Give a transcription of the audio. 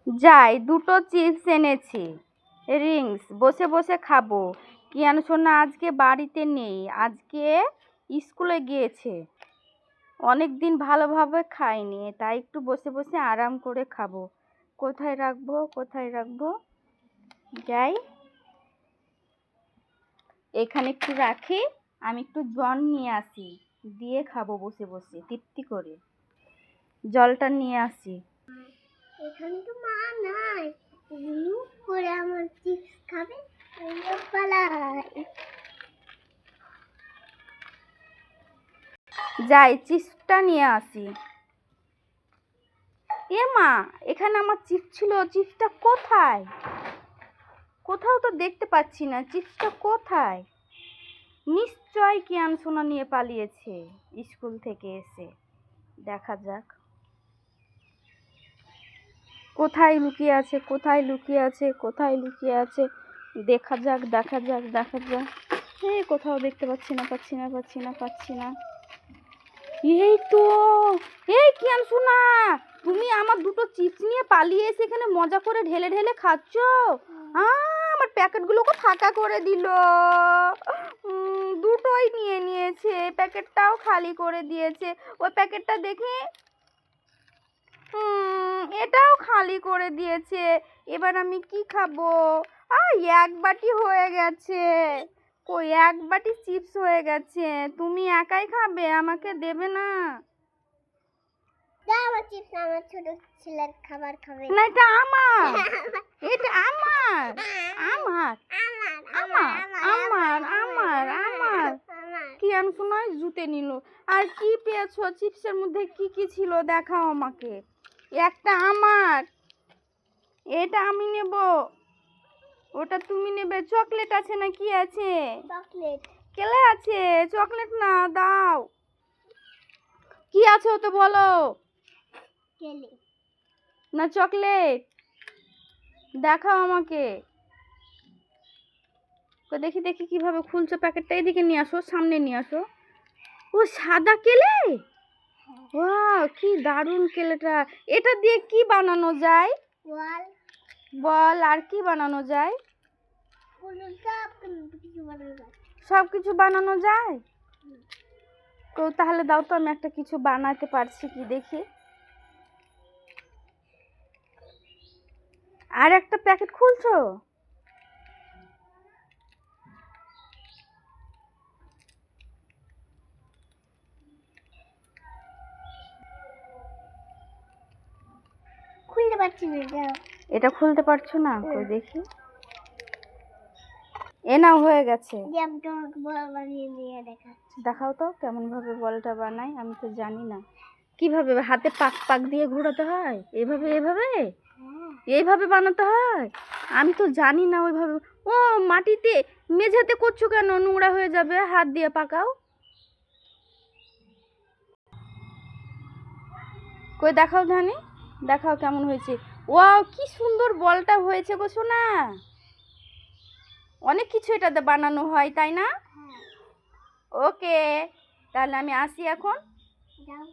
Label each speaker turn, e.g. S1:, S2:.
S1: যাই, দুটো চিপস এনেছি, রিংস, বসে বসে খাবো। কিয়ান সোনা আজকে বাড়িতে নেই, আজকে স্কুলে গিয়েছে। অনেক দিন ভালোভাবে খাইনি, তাই একটু বসে বসে আরাম করে খাবো। কোথায় রাখবো, কোথায় রাখবো? যাই, এখানে একটু রাখি, আমি একটু জল নিয়ে আসি, দিয়ে খাবো বসে বসে তৃপ্তি করে। জলটা নিয়ে আসি।
S2: এখানে তো মা নাই, করে আমার চিপস খাবে, পালাই।
S1: যাই, চিপসটা নিয়ে আসি। এ মা, এখানে আমার চিপস ছিল, চিপসটা কোথায়? কোথাও তো দেখতে পাচ্ছি না, চিপসটা কোথায়? নিশ্চয় কিয়ান সোনা নিয়ে পালিয়েছে স্কুল থেকে এসে। দেখা যাক কোথায় লুকিয়ে আছে, কোথায় লুকিয়ে আছে, কোথায় লুকিয়ে আছে। দেখা যাক, দেখা যাক, দেখা যাক। কোথাও দেখতে পাচ্ছি না, পাচ্ছি না, পাচ্ছি না, পাচ্ছি না। এই তো, এই কিয়ান সোনা, তুমি আমার দুটো চিপস নিয়ে পালিয়ে এসে এখানে মজা করে ঢেলে ঢেলে খাচ্ছ। আমার প্যাকেটগুলোকে ফাঁকা করে দিল। দুটোই নিয়ে নিয়েছে, প্যাকেটটাও খালি করে দিয়েছে। ওই প্যাকেটটা দেখি, এটাও খালি করে দিয়েছে। এবার আমি কি খাবো? এক বাটি হয়ে গেছে। কই, এক বাটি চিপস হয়ে গেছে। তুমি একাই খাবে, আমাকে দেবে না?
S2: আমার চিপস আমার ছোট ছেলের খাবার খাবে
S1: না, এটা আমার, এটা আমার, আমার, আমার, আমার, আমার, আমার। কিয়ান সোনা জুতে নিল। আর কি পেয়েছো চিপসের মধ্যে? কি কি ছিল দেখাও আমাকে। একটা আমার, এটা আমি নেব, ওটা তুমি নেবে। চকলেট আছে না কি আছে?
S2: চকলেট
S1: কেলে আছে, চকলেট না, দাও। কি আছে ওতে বলো?
S2: কেলে
S1: না চকলেট, দেখাও আমাকে। দেখি দেখি কিভাবে খুলছো প্যাকেটটা। এদিকে নিয়ে আসো, সামনে নিয়ে আসো। ও সাদা কেলে, ওয়াও কি দারুণ কেলেটা। এটা দিয়ে কি বানানো যায়?
S2: বল
S1: বল, আর কি বানানো যায়? সব কিছু বানানো যায়। তো তাহলে দাও তো, আমি একটা কিছু বানাতে পারছি কি দেখি। আর একটা প্যাকেট খুলছো?
S2: খুলতে পারছি না, যাও।
S1: এটা খুলতে পারছো না? কই দেখি। এ নাও, হয়ে গেছে।
S2: আমি তোমাকে বল বানিয়ে নিয়ে দেখাচ্ছি।
S1: দেখাও তো কেমন ভাবে বলটা বানাই, আমি তো জানি না। কিভাবে হাতে পাক পাক দিয়ে ঘোরাতে হয়? এভাবে, এভাবে, এইভাবে বানাতে হয়? আমি তো জানি না ওইভাবে। ও মাটিতে, মেঝেতে করছো কেন? নোংরা হয়ে যাবে, হাত দিয়ে পাকাও। কই দেখাও ধানি, দেখাও কেমন হয়েছে। ওয়াও কি সুন্দর বলটা হয়েছে গো সোনা। অনেক কিছু এটাতে বানানো হয়, তাই না? ওকে, তাহলে আমি আসি এখন।
S2: যাও।